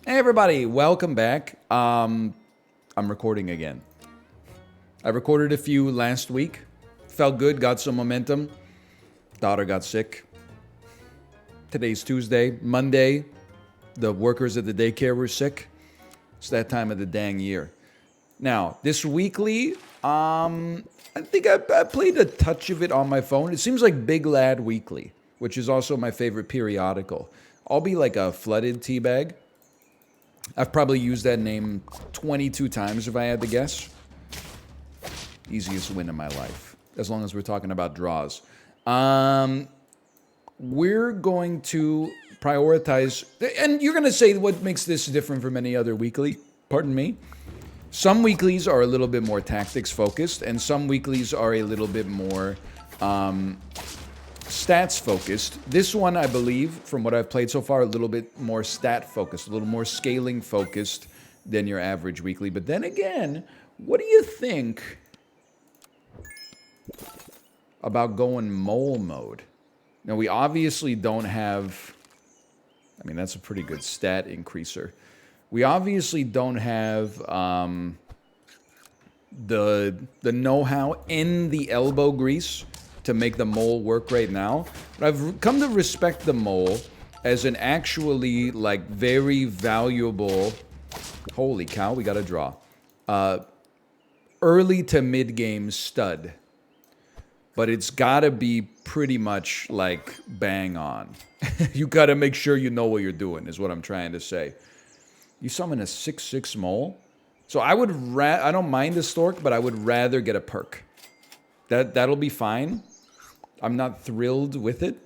Hey everybody, welcome back. I'm recording again. I recorded a few last week. Felt good, got some momentum. Daughter got sick. Today's Tuesday. Monday, the workers at the daycare were sick. It's that time of the dang year. Now, this weekly, I think I played a touch of it on my phone. It seems like Big Lad Weekly, which is also my favorite periodical. I'll be like a flooded teabag. I've probably used that name 22 times if I had to guess. Easiest win of my life, as long as we're talking about draws. We're going to prioritize, and you're going to say what makes this different from any other weekly. Pardon me. Some weeklies are a little bit more tactics focused, and some weeklies are a little bit more stats focused. This one, I believe, from what I've played so far, a little bit more stat focused, a little more scaling focused than your average weekly. But then again, what do you think about going mole mode? Now, we obviously don't have, I mean, that's a pretty good stat increaser. We obviously don't have the know-how in the elbow grease to make the mole work right now. But I've come to respect the mole as an actually, like, very valuable, holy cow, we got a draw, early to mid-game stud. But it's gotta be pretty much, like, bang on. You gotta make sure you know what you're doing, is what I'm trying to say. You summon a 6/6 mole? So I would I don't mind the stork, but I would rather get a perk. That'll be fine. I'm not thrilled with it.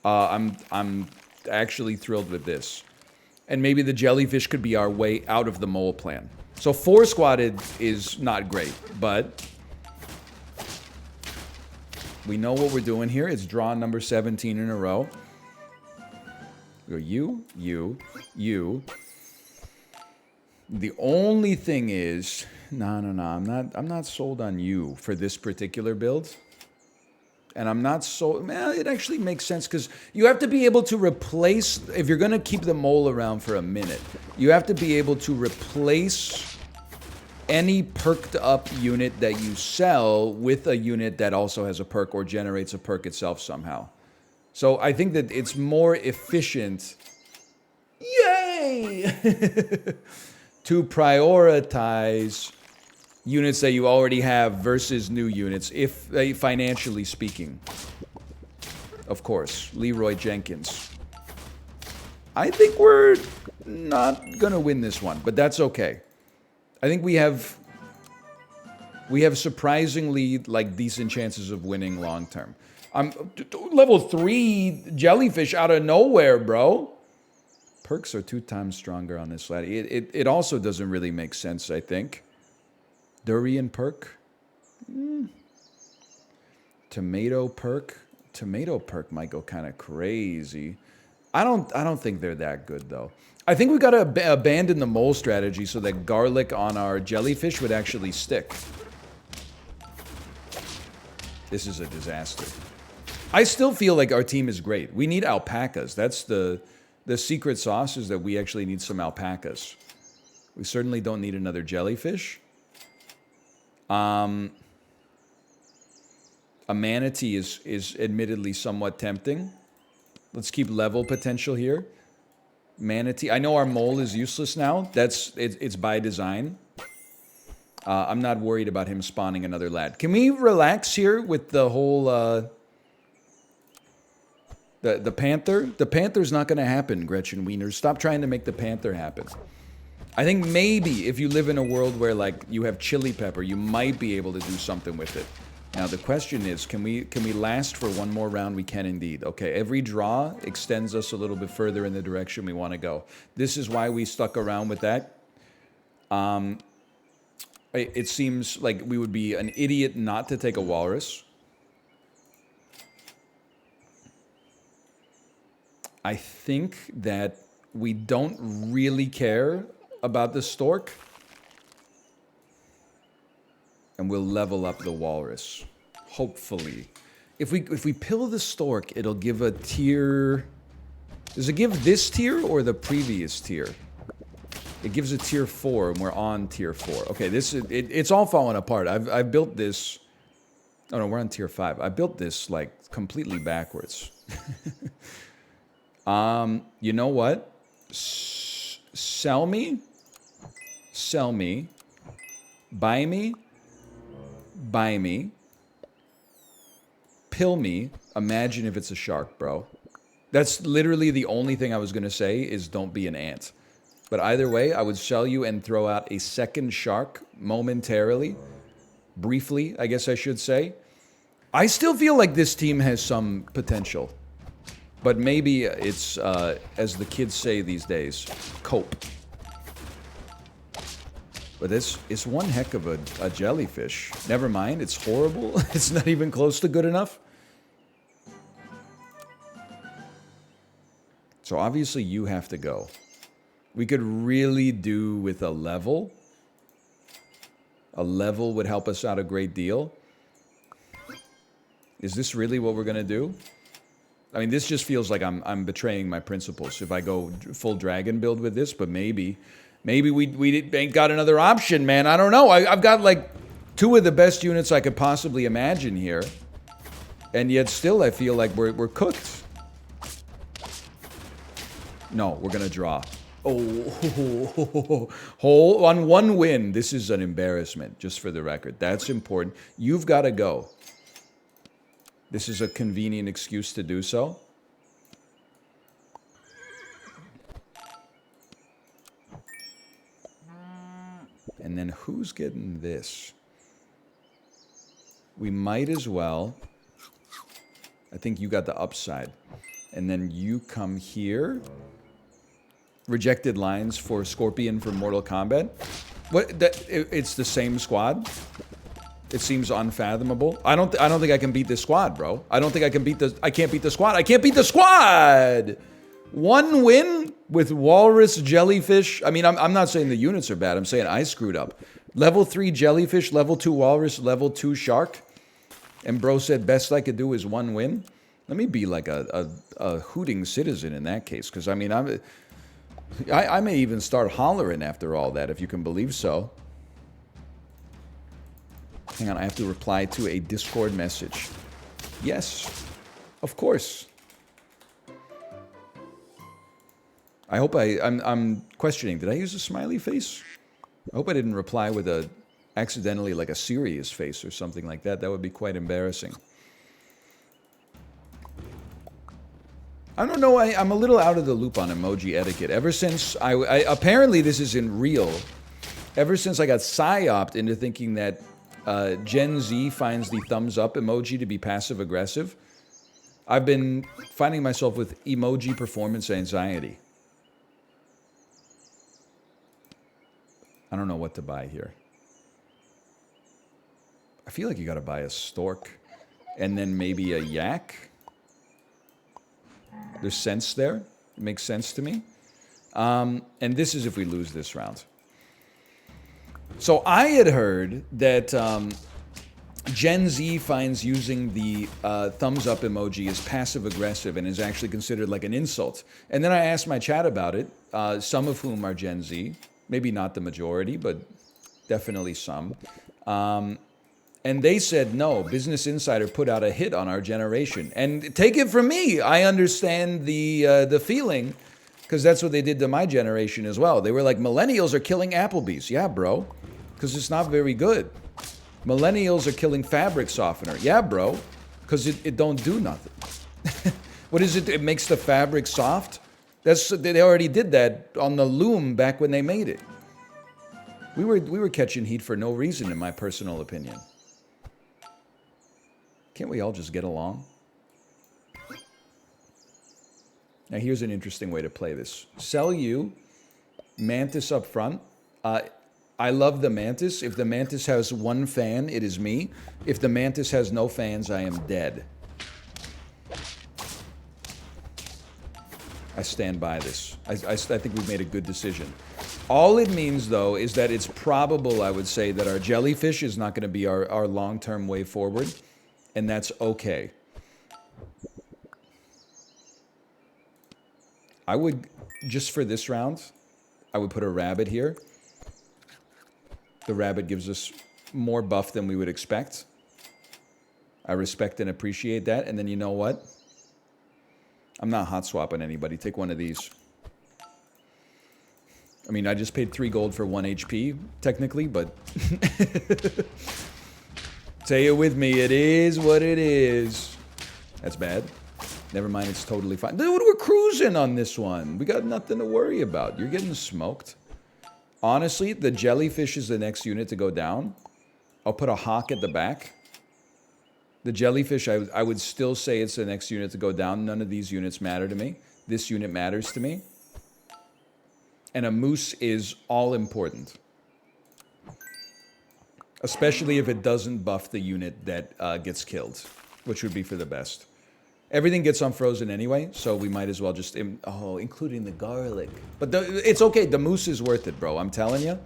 I'm actually thrilled with this. And maybe the jellyfish could be our way out of the mole plan. So 4-squatted is not great, but we know what we're doing here. It's draw number 17 in a row. We go you. The only thing is, no, I'm not sold on you for this particular build. And I'm not so, well, it actually makes sense because you have to be able to replace, if you're going to keep the mole around for a minute, you have to be able to replace any perked up unit that you sell with a unit that also has a perk or generates a perk itself somehow. So I think that it's more efficient, yay, to prioritize units that you already have versus new units, if financially speaking. Of course, Leroy Jenkins. I think we're not gonna win this one, but that's okay. I think we have surprisingly, like, decent chances of winning long term. I'm level 3 jellyfish out of nowhere, bro. Perks are 2 times stronger on this lad. It also doesn't really make sense, I think. Durian perk. Tomato perk. Tomato perk might go kind of crazy. I don't think they're that good though. I think we got to abandon the mole strategy so that garlic on our jellyfish would actually stick. This is a disaster. I still feel like our team is great. We need alpacas. That's the secret sauce, is that we actually need some alpacas. We certainly don't need another jellyfish. A manatee is admittedly somewhat tempting. Let's keep level potential here. Manatee. I know our mole is useless now. It's by design. I'm not worried about him spawning another lad. Can we relax here with the whole the panther? The panther's not going to happen, Gretchen Wieners. Stop trying to make the panther happen. I think maybe if you live in a world where, like, you have chili pepper, you might be able to do something with it. Now the question is, can we last for one more round? We can indeed. Okay, every draw extends us a little bit further in the direction we want to go. This is why we stuck around with that. It seems like we would be an idiot not to take a walrus. I think that we don't really care about the stork. And we'll level up the walrus. Hopefully. If we pill the stork, it'll give a tier Does it give this tier or the previous tier? It gives a tier 4, and we're on tier 4. Okay, this is it's all falling apart. I've built this. Oh no, we're on tier 5. I built this like completely backwards. You know what? Sell me, buy me, pill me. Imagine if it's a shark, bro. That's literally the only thing I was gonna say is don't be an ant. But either way, I would sell you and throw out a second shark momentarily. Briefly, I guess I should say. I still feel like this team has some potential. But maybe it's, as the kids say these days, cope. But this is one heck of a jellyfish. Never mind, it's horrible. It's not even close to good enough. So obviously you have to go. We could really do with a level. A level would help us out a great deal. Is this really what we're gonna do? I mean, this just feels like I'm betraying my principles if I go full dragon build with this, but maybe we ain't got another option, man. I don't know. I've got like 2 of the best units I could possibly imagine here. And yet still I feel like we're cooked. No, we're gonna draw. Oh, hole on 1 win. This is an embarrassment, just for the record. That's important. You've got to go. This is a convenient excuse to do so. And then who's getting this? We might as well. I think you got the upside. And then you come here. Rejected lines for Scorpion for Mortal Kombat. What? It's the same squad. It seems unfathomable. I don't think I can beat this squad, bro. I don't think I can beat the. I can't beat the squad. I can't beat the squad. 1 win with Walrus, Jellyfish. I mean, I'm not saying the units are bad. I'm saying I screwed up. Level 3 Jellyfish, level 2 Walrus, level 2 Shark. And bro said best I could do is 1 win. Let me be like a hooting citizen in that case, because I mean I may even start hollering after all that, if you can believe so. Hang on, I have to reply to a Discord message. Yes, of course. I hope I'm questioning. Did I use a smiley face? I hope I didn't reply with a accidentally like a serious face or something like that. That would be quite embarrassing. I don't know, I'm a little out of the loop on emoji etiquette. Ever since apparently this isn't real. Ever since I got psyoped into thinking that Gen Z finds the thumbs up emoji to be passive aggressive, I've been finding myself with emoji performance anxiety. I don't know what to buy here. I feel like you gotta buy a stork and then maybe a yak. There's sense there. It makes sense to me. And this is if we lose this round. So I had heard that Gen Z finds using the thumbs up emoji as passive aggressive and is actually considered like an insult. And then I asked my chat about it, some of whom are Gen Z. Maybe not the majority, but definitely some. And they said, no, Business Insider put out a hit on our generation. And take it from me, I understand the feeling, because that's what they did to my generation as well. They were like, millennials are killing Applebee's. Yeah, bro, because it's not very good. Millennials are killing fabric softener. Yeah, bro, because it don't do nothing. What is it? It makes the fabric soft? They already did that on the loom back when they made it. We were catching heat for no reason, in my personal opinion. Can't we all just get along? Now here's an interesting way to play this. Sell you, Mantis up front. I love the Mantis. If the Mantis has 1 fan, it is me. If the Mantis has no fans, I am dead. I stand by this. I think we've made a good decision. All it means, though, is that it's probable, I would say, that our jellyfish is not going to be our long-term way forward. And that's okay. I would, just for this round, I would put a rabbit here. The rabbit gives us more buff than we would expect. I respect and appreciate that. And then you know what? I'm not hot swapping anybody. Take one of these. I mean, I just paid 3 gold for 1 HP, technically, but... Say it with me. It is what it is. That's bad. Never mind, it's totally fine. Dude, we're cruising on this one. We got nothing to worry about. You're getting smoked. Honestly, the jellyfish is the next unit to go down. I'll put a hawk at the back. The jellyfish, I would still say it's the next unit to go down. None of these units matter to me. This unit matters to me. And a moose is all important. Especially if it doesn't buff the unit that gets killed, which would be for the best. Everything gets unfrozen anyway, so we might as well just... including the garlic. But it's okay. The moose is worth it, bro. I'm telling you.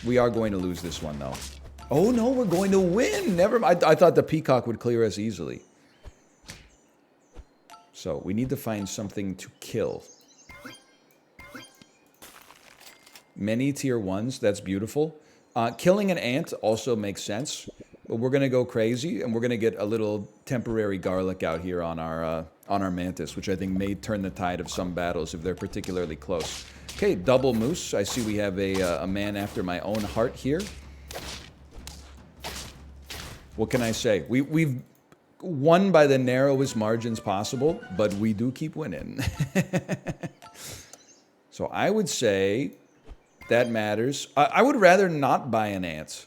We are going to lose this one, though. Oh, no, we're going to win. Never mind. I thought the peacock would clear us easily. So we need to find something to kill. Many tier 1s. That's beautiful. Killing an ant also makes sense. But we're going to go crazy, and we're going to get a little temporary garlic out here on our mantis, which I think may turn the tide of some battles if they're particularly close. Okay, double moose. I see we have a man after my own heart here. What can I say? We've won by the narrowest margins possible, but we do keep winning. So I would say that matters. I would rather not buy an ant.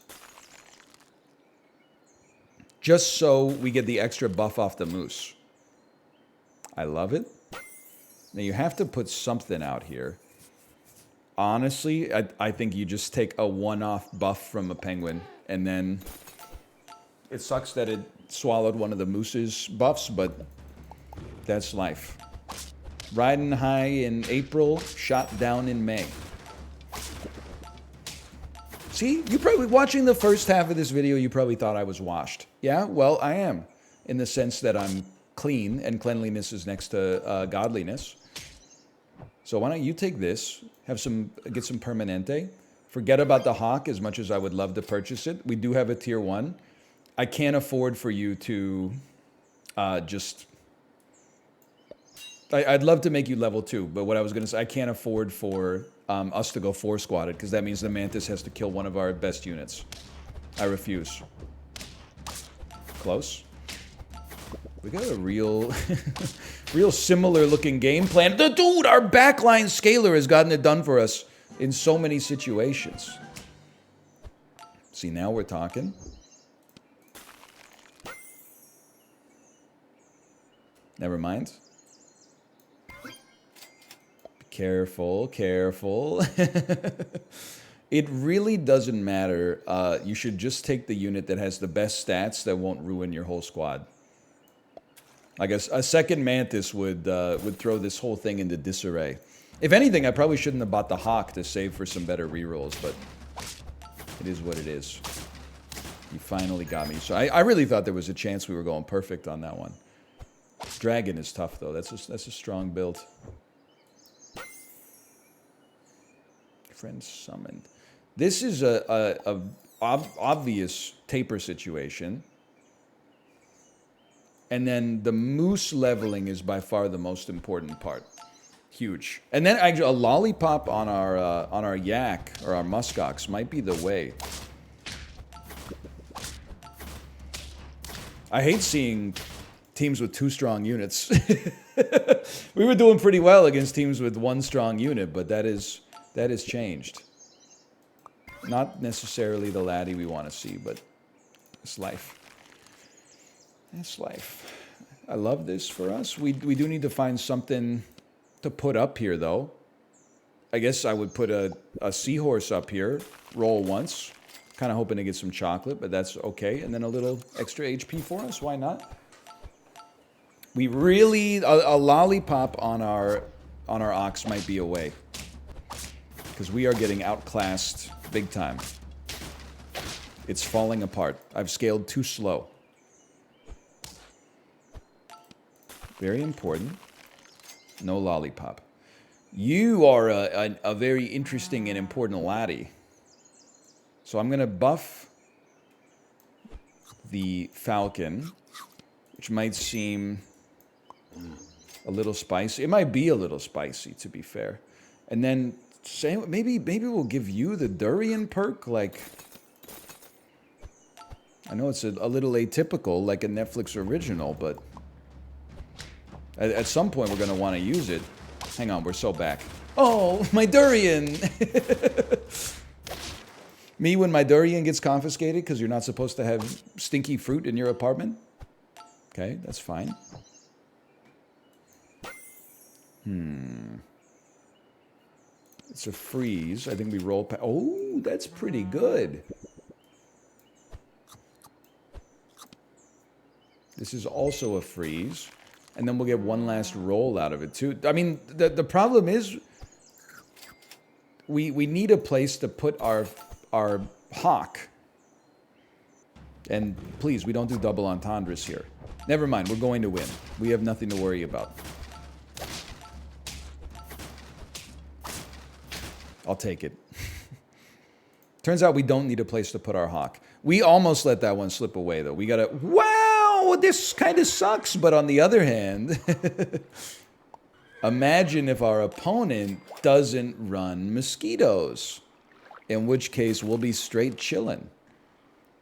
Just so we get the extra buff off the moose. I love it. Now you have to put something out here. Honestly, I think you just take a one-off buff from a penguin, and then it sucks that it swallowed one of the moose's buffs, but that's life. Riding high in April, shot down in May. See, you probably, watching the first half of this video, you probably thought I was washed. Yeah, well, I am, in the sense that I'm clean, and cleanliness is next to godliness. So why don't you take this, get some permanente, forget about the hawk as much as I would love to purchase it. We do have a tier 1. I can't afford for you to just... I'd love to make you level 2, but what I was going to say, I can't afford for us to go 4-squatted, because that means the mantis has to kill one of our best units. I refuse. Close. We got a real similar looking game plan. Dude, our backline scaler has gotten it done for us in so many situations. See, now we're talking. Never mind. Careful, careful. It really doesn't matter. You should just take the unit that has the best stats that won't ruin your whole squad. I guess a second mantis would throw this whole thing into disarray. If anything, I probably shouldn't have bought the hawk to save for some better rerolls, but it is what it is. You finally got me. So I really thought there was a chance we were going perfect on that one. Dragon is tough, though. That's a strong build. Friend summoned. This is a obvious taper situation. And then the moose leveling is by far the most important part. Huge. And then actually a lollipop on our yak or our muskox might be the way. I hate seeing teams with 2 strong units. We were doing pretty well against teams with 1 strong unit, but that has changed. Not necessarily the laddie we want to see, but it's life. That's life. I love this for us. We do need to find something to put up here, though. I guess I would put a seahorse up here, roll once. Kind of hoping to get some chocolate, but that's okay. And then a little extra HP for us. Why not? We really... A lollipop on our ox might be a way. Because we are getting outclassed big time. It's falling apart. I've scaled too slow. Very important. No lollipop. You are a very interesting and important laddie. So I'm going to buff the falcon, which might seem a little spicy. It might be a little spicy, to be fair. And then maybe we'll give you the durian perk. Like, I know it's a little atypical, like a Netflix original, but at some point we're going to want to use it. Hang on, we're so back. Oh, my durian! Me, when my durian gets confiscated because you're not supposed to have stinky fruit in your apartment? Okay, that's fine. It's a freeze. I think we roll past. Oh, that's pretty good. This is also a freeze. And then we'll get one last roll out of it, too. I mean, the problem is we need a place to put our hawk. And please, we don't do double entendres here. Never mind, we're going to win. We have nothing to worry about. I'll take it. Turns out we don't need a place to put our hawk. We almost let that one slip away, though. We gotta... Wow, this kind of sucks. But on the other hand, imagine if our opponent doesn't run mosquitoes. In which case, we'll be straight chilling.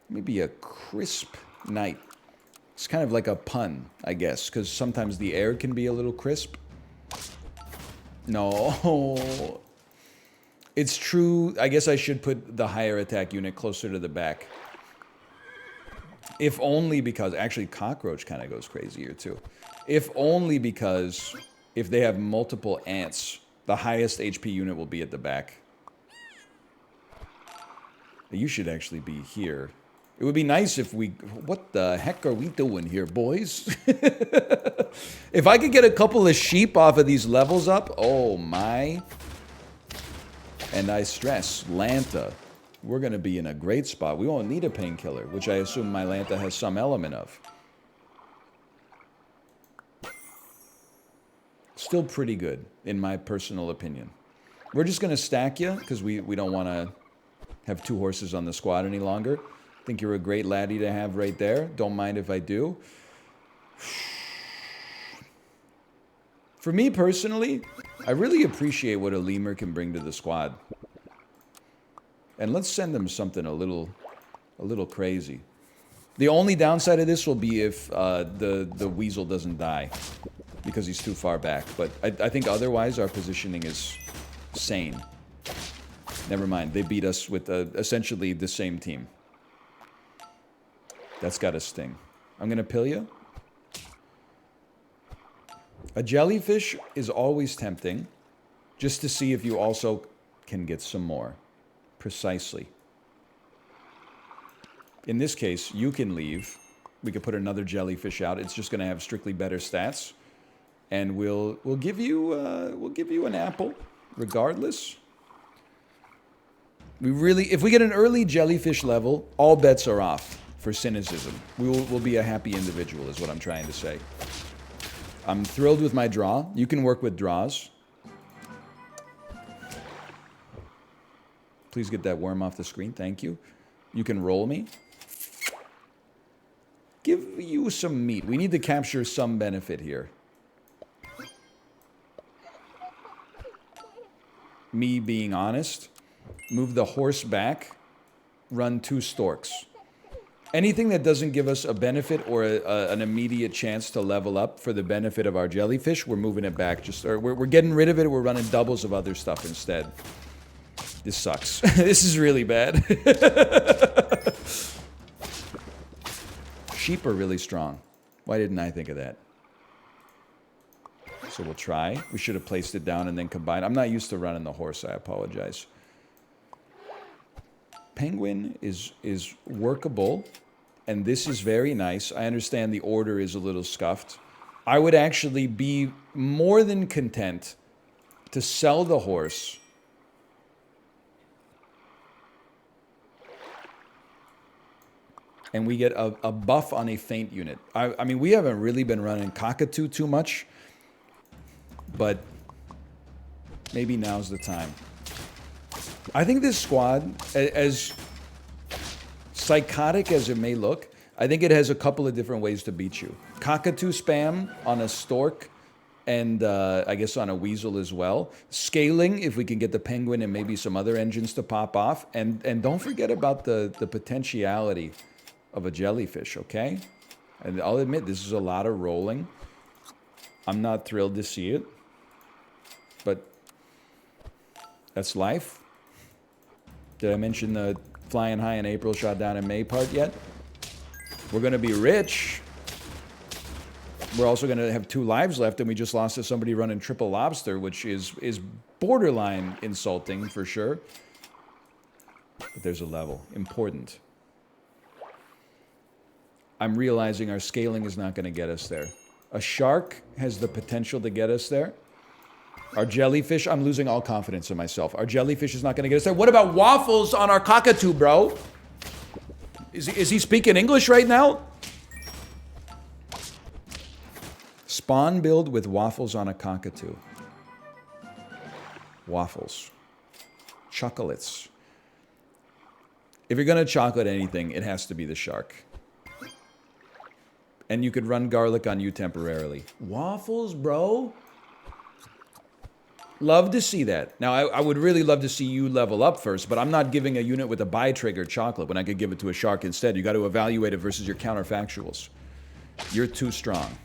Maybe a crisp night. It's kind of like a pun, I guess, because sometimes the air can be a little crisp. No. It's true. I guess I should put the higher attack unit closer to the back. If only because... Actually, Cockroach kind of goes crazy here, too. If only because if they have multiple ants, the highest HP unit will be at the back. You should actually be here. It would be nice if we... What the heck are we doing here, boys? If I could get a couple of sheep off of these levels up, oh my... And I stress, Lanta. We're going to be in a great spot. We won't need a painkiller, which I assume my Lanta has some element of. Still pretty good, in my personal opinion. We're just going to stack you, because we don't want to have two horses on the squad any longer. I think you're a great laddie to have right there. Don't mind if I do. For me personally, I really appreciate what a lemur can bring to the squad. And let's send them something a little crazy. The only downside of this will be if the weasel doesn't die, because he's too far back. But I think otherwise our positioning is sane. Never mind, they beat us with essentially the same team. That's got to sting. I'm going to pill you. A jellyfish is always tempting, just to see if you also can get some more. Precisely. In this case, you can leave. We could put another jellyfish out. It's just going to have strictly better stats, and we'll give you an apple, regardless. If we get an early jellyfish level, all bets are off for cynicism. We'll be a happy individual, is what I'm trying to say. I'm thrilled with my draw. You can work with draws. Please get that worm off the screen. Thank you. You can roll me. Give you some meat. We need to capture some benefit here. Me being honest. Move the horse back. Run 2 storks. Anything that doesn't give us a benefit or an immediate chance to level up for the benefit of our jellyfish, we're moving it back. We're getting rid of it. We're running doubles of other stuff instead. This sucks. This is really bad. Sheep are really strong. Why didn't I think of that? So we'll try. We should have placed it down and then combined. I'm not used to running the horse. I apologize. Penguin is workable, and this is very nice. I understand the order is a little scuffed. I would actually be more than content to sell the horse and we get a buff on a feint unit. I mean, we haven't really been running Cockatoo too much, but maybe now's the time. I think this squad, as psychotic as it may look, I think it has a couple of different ways to beat you. Cockatoo spam on a stork, and I guess on a weasel as well. Scaling, if we can get the penguin and maybe some other engines to pop off. And don't forget about the potentiality of a jellyfish, okay? And I'll admit, this is a lot of rolling. I'm not thrilled to see it, but that's life. Did I mention the flying high in April, shot down in May part yet? We're going to be rich. We're also going to have 2 lives left, and we just lost to somebody running triple lobster, which is borderline insulting for sure. But there's a level. Important. I'm realizing our scaling is not going to get us there. A shark has the potential to get us there. Our jellyfish, I'm losing all confidence in myself. Our jellyfish is not going to get us there. What about waffles on our cockatoo, bro? Is he speaking English right now? Spawn build with waffles on a cockatoo. Waffles. Chocolates. If you're going to chocolate anything, it has to be the shark. And you could run garlic on you temporarily. Waffles, bro? Love to see that. Now, I would really love to see you level up first, but I'm not giving a unit with a bi-trigger chocolate when I could give it to a shark instead. You got to evaluate it versus your counterfactuals. You're too strong.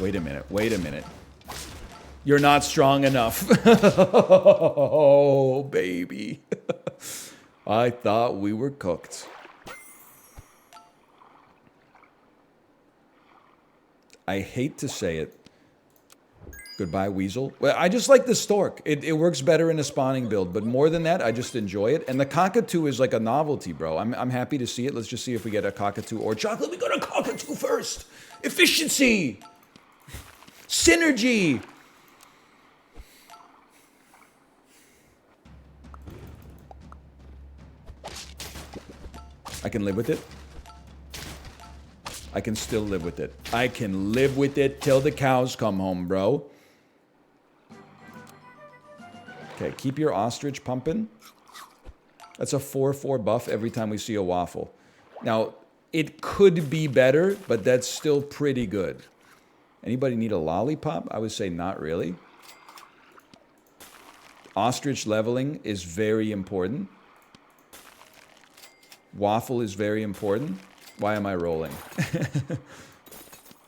Wait a minute. Wait a minute. You're not strong enough. Oh, baby. I thought we were cooked. I hate to say it. Goodbye, weasel. Well, I just like the stork. It works better in a spawning build, but more than that, I just enjoy it. And the cockatoo is like a novelty, bro. I'm happy to see it. Let's just see if we get a cockatoo or chocolate. We got a cockatoo first. Efficiency. Synergy. I can live with it. I can still live with it. I can live with it till the cows come home, bro. Okay, keep your ostrich pumping. That's a 4/4 buff every time we see a waffle. Now, it could be better, but that's still pretty good. Anybody need a lollipop? I would say not really. Ostrich leveling is very important. Waffle is very important. Why am I rolling?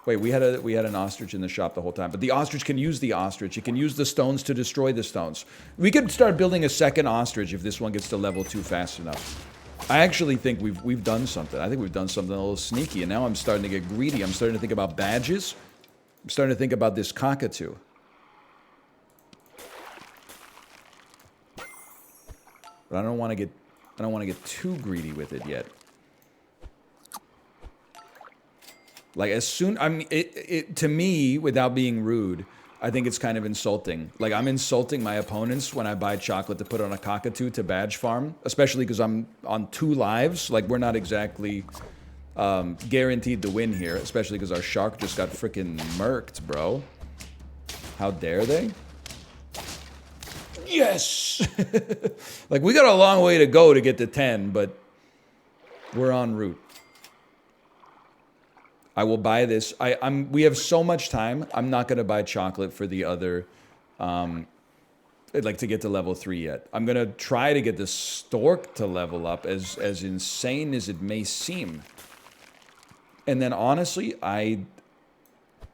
Wait, we had an ostrich in the shop the whole time. But the ostrich can use the ostrich. It can use the stones to destroy the stones. We could start building a second ostrich if this one gets to level 2 fast enough. I actually think we've done something. I think we've done something a little sneaky, and now I'm starting to get greedy. I'm starting to think about badges. I'm starting to think about this cockatoo. But I don't want to get too greedy with it yet. Like, as soon, I mean, to me, without being rude, I think it's kind of insulting. Like, I'm insulting my opponents when I buy chocolate to put on a cockatoo to badge farm, especially because I'm on 2 lives. Like, we're not exactly guaranteed to win here, especially because our shark just got freaking murked, bro. How dare they? Yes! Like, we got a long way to go to get to 10, but we're en route. I will buy this. We have so much time. I'm not going to buy chocolate for the other, like to get to level 3 yet. I'm going to try to get the stork to level up, as insane as it may seem. And then honestly,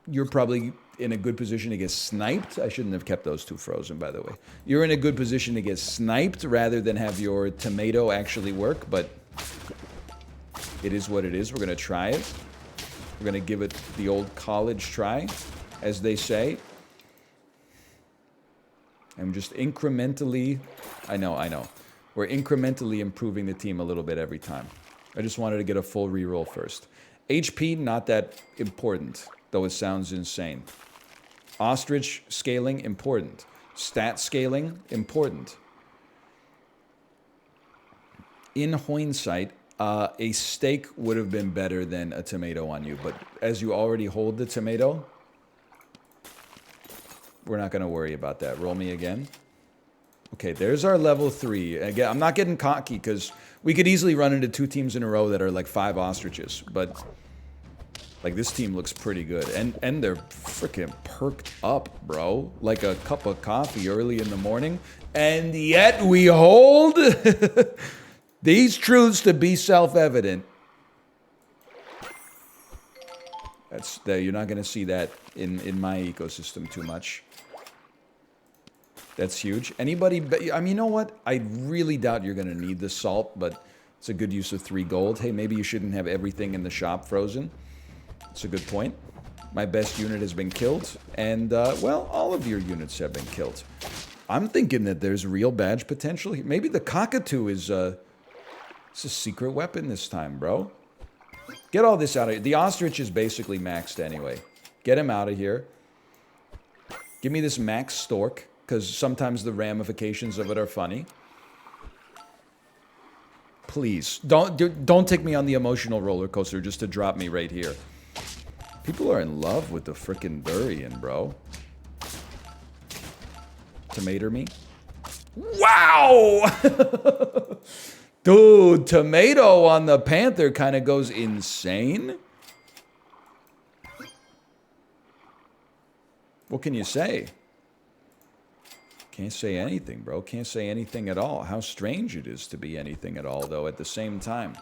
you're probably in a good position to get sniped. I shouldn't have kept those 2 frozen, by the way. You're in a good position to get sniped rather than have your tomato actually work, but it is what it is. We're going to try it. We're going to give it the old college try, as they say. I'm just incrementally, I know. We're incrementally improving the team a little bit every time. I just wanted to get a full reroll first. HP, not that important, though it sounds insane. Ostrich scaling, important. Stat scaling, important. In hindsight, A steak would have been better than a tomato on you, but as you already hold the tomato, we're not going to worry about that. Roll me again. Okay, there's our level 3. Again, I'm not getting cocky because we could easily run into 2 teams in a row that are like 5 ostriches, but like this team looks pretty good. And they're freaking perked up, bro. Like a cup of coffee early in the morning. And yet we hold these truths to be self-evident. You're not going to see that in my ecosystem too much. That's huge. Anybody, I mean, you know what? I really doubt you're going to need the salt, but it's a good use of 3 gold. Hey, maybe you shouldn't have everything in the shop frozen. That's a good point. My best unit has been killed, and, well, all of your units have been killed. I'm thinking that there's real badge potential here. Maybe the cockatoo is it's a secret weapon this time, bro. Get all this out of here. The ostrich is basically maxed anyway. Get him out of here. Give me this max stork, because sometimes the ramifications of it are funny. Please, don't take me on the emotional roller coaster just to drop me right here. People are in love with the frickin' durian, bro. Tomato me. Wow! Dude, tomato on the panther kind of goes insane. What can you say? Can't say anything, bro. Can't say anything at all. How strange it is to be anything at all, though, at the same time.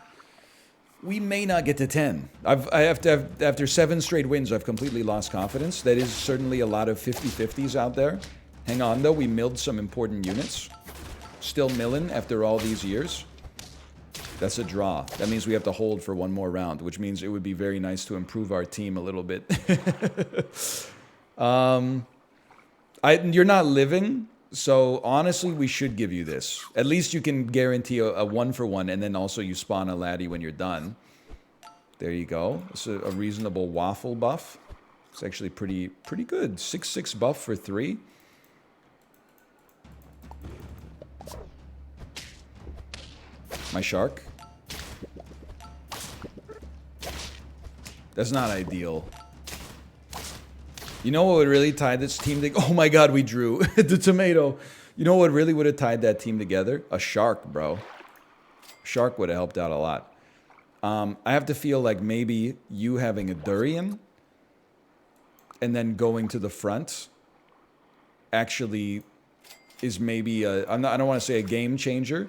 We may not get to 10. After 7 straight wins, I've completely lost confidence. That is certainly a lot of 50-50s out there. Hang on, though. We milled some important units. Still milling after all these years. That's a draw. That means we have to hold for 1 more round, which means it would be very nice to improve our team a little bit. You're not living, so honestly, we should give you this. At least you can guarantee a 1-for-1, and then also you spawn a laddie when you're done. There you go. It's a reasonable waffle buff. It's actually pretty good. 6/6 buff for 3. My shark. That's not ideal. You know what would really tie this team together? Oh my god, we drew the tomato. You know what really would have tied that team together? A shark, bro. Shark would have helped out a lot. I have to feel like maybe you having a durian and then going to the front actually is maybe I don't want to say a game changer,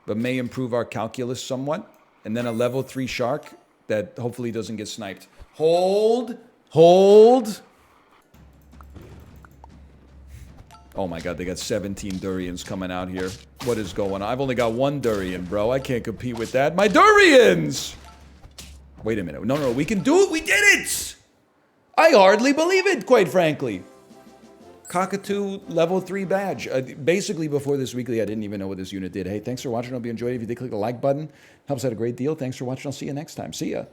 but may improve our calculus somewhat. And then a level 3 shark that hopefully doesn't get sniped. Hold! Hold! Oh my god, they got 17 durians coming out here. What is going on? I've only got 1 durian, bro. I can't compete with that. My durians! Wait a minute. No, we can do it! We did it! I hardly believe it, quite frankly. Cockatoo level 3 badge. Basically, before this weekly, I didn't even know what this unit did. Hey, thanks for watching. I hope you enjoyed it. If you did, click the like button. Helps out a great deal. Thanks for watching. I'll see you next time. See ya.